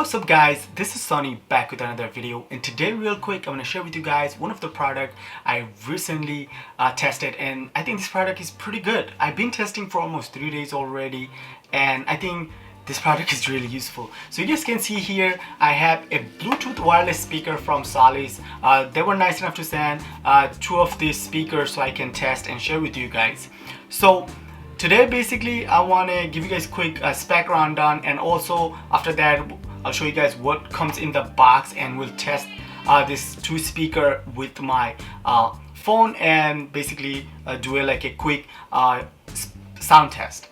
what's up guys, this is Sonny back with another video, and today real quick I'm going to share with you guys one of the product I recently tested, and I think this product is pretty good. I've been testing for almost 3 days already, and I think this product is really useful. So you guys can see here I have a Bluetooth wireless speaker from Solice. They were nice enough to send 2 of these speakers so I can test and share with you guys. So today basically I want to give you guys a quick spec rundown, and also after that I'll show you guys what comes in the box, and we'll test this 2 speaker with my phone and basically do a quick sound test.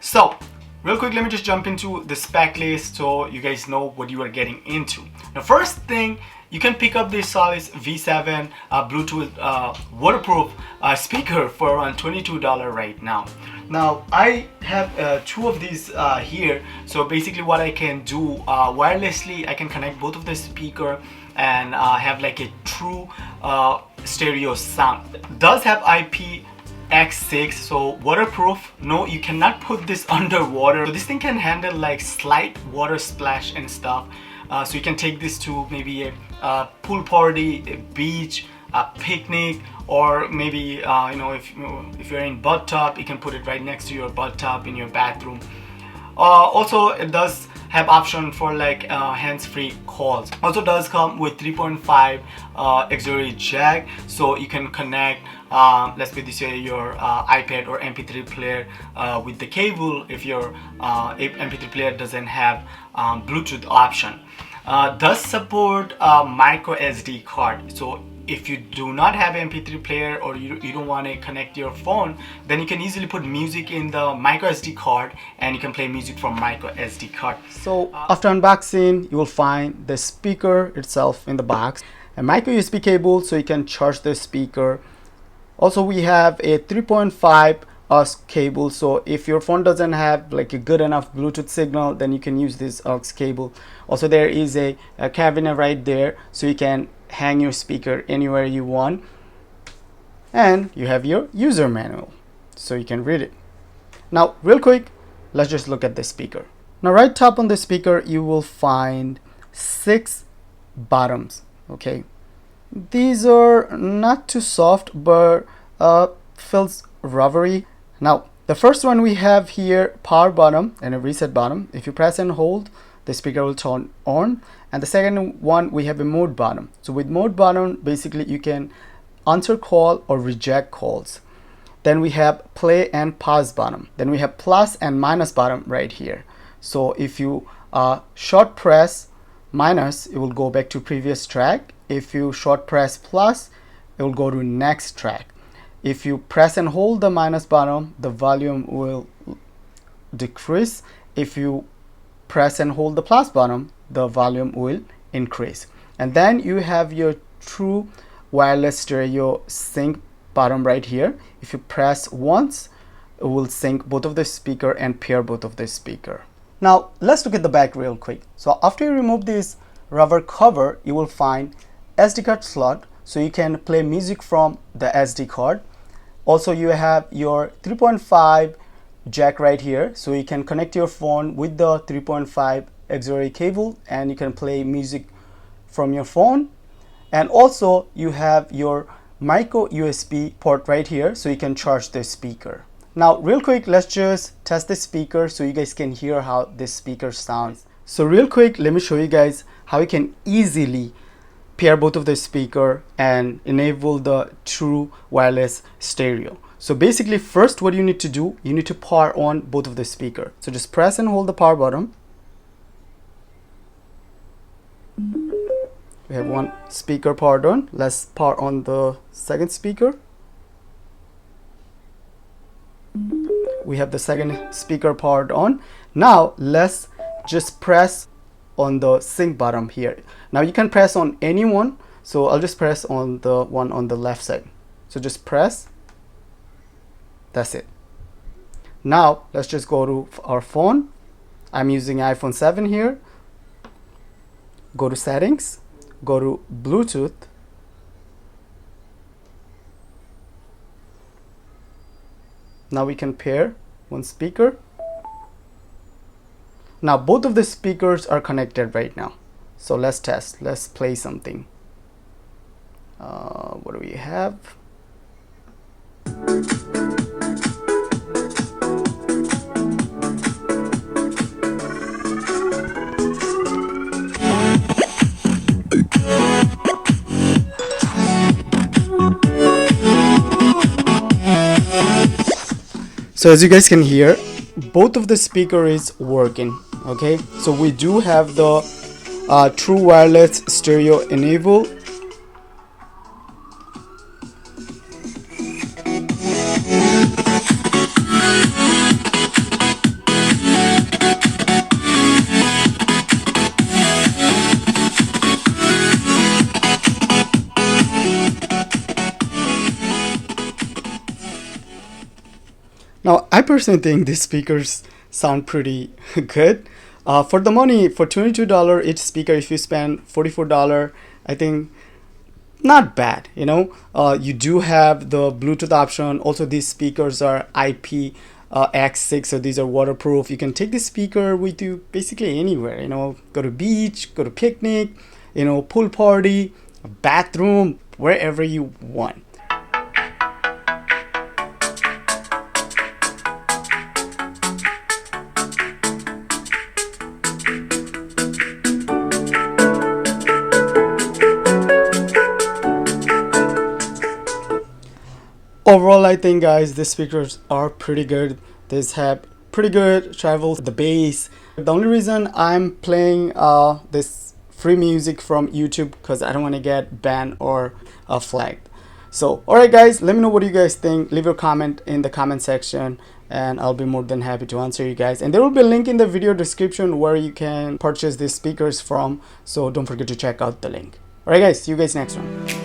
So real quick, let me just jump into the spec list so you guys know what you are getting into. The first thing, you can pick up this Solice V7 Bluetooth waterproof speaker for around $22 right now. Now I have 2 of these here, so basically what I can do wirelessly, I can connect both of the speaker and have like a true stereo sound. It does have IPX6, so waterproof. No, you cannot put this underwater, so this thing can handle like slight water splash and stuff. So you can take this to maybe a pool party, a beach, a picnic, or maybe you know, if you're in bathtub, you can put it right next to your bathtub in your bathroom. Also it does have option for like hands-free calls. Also does come with 3.5 auxiliary jack, so you can connect let's put this way, your iPad or MP3 player with the cable if your MP3 player doesn't have Bluetooth option. Does support micro SD card, so if you do not have MP3 player or you don't want to connect your phone, then you can easily put music in the micro SD card and you can play music from micro SD card. So after unboxing, you will find the speaker itself in the box, a micro USB cable so you can charge the speaker. Also we have a 3.5 aux cable, so if your phone doesn't have like a good enough Bluetooth signal, then you can use this aux cable. Also there is a cabinet right there, so you can hang your speaker anywhere you want, and you have your user manual so you can read it. Now real quick, let's just look at the speaker. Now right top on the speaker you will find 6 bottoms. Okay, these are not too soft, but feels rubbery. Now the first one we have here, power button and a reset button. If you press and hold, the speaker will turn on. And the second one, we have a mode button. So with mode button, basically you can answer call or reject calls. Then we have play and pause button. Then we have plus and minus button right here. So if you short press minus, it will go back to previous track. If you short press plus, it will go to next track. If you press and hold the minus button, the volume will decrease. If you press and hold the plus button, the volume will increase. And then you have your true wireless stereo sync button right here. If you press once, it will sync both of the speaker and pair both of the speaker. Now let's look at the back real quick. So after you remove this rubber cover, you will find SD card slot, so you can play music from the SD card. Also you have your 3.5 jack right here, so you can connect your phone with the 3.5 auxiliary cable and you can play music from your phone. And also you have your micro USB port right here, so you can charge the speaker. Now real quick, let's just test the speaker so you guys can hear how this speaker sounds. So real quick, let me show you guys how you can easily pair both of the speaker and enable the true wireless stereo. So basically first what you need to do, you need to power on both of the speaker. So just press and hold the power button. We have one speaker powered on. Let's power on the second speaker. We have the second speaker powered on. Now let's just press on the sync button here. Now you can press on any one, so I'll just press on the one on the left side. So just press. That's it. Now let's just go to our phone. I'm using iPhone 7 here. Go to settings, go to Bluetooth. Now we can pair one speaker. Now both of the speakers are connected right now. So let's test. Let's play something. What do we have? So as you guys can hear, both of the speaker is working. Okay, so we do have the true wireless stereo enabled. Now, I personally think these speakers sound pretty good. For the money, for $22 each speaker, if you spend $44, I think not bad. You know, you do have the Bluetooth option. Also, these speakers are IP X6, so these are waterproof. You can take this speaker with you basically anywhere. You know, go to beach, go to picnic, you know, pool party, bathroom, wherever you want. Overall, I think guys, these speakers are pretty good. These have pretty good travel, the bass. The only reason I'm playing this free music from YouTube because I don't want to get banned or flagged. So alright guys, let me know what you guys think. Leave your comment in the comment section and I'll be more than happy to answer you guys. And there will be a link in the video description where you can purchase these speakers from, so don't forget to check out the link. Alright guys, see you guys next one.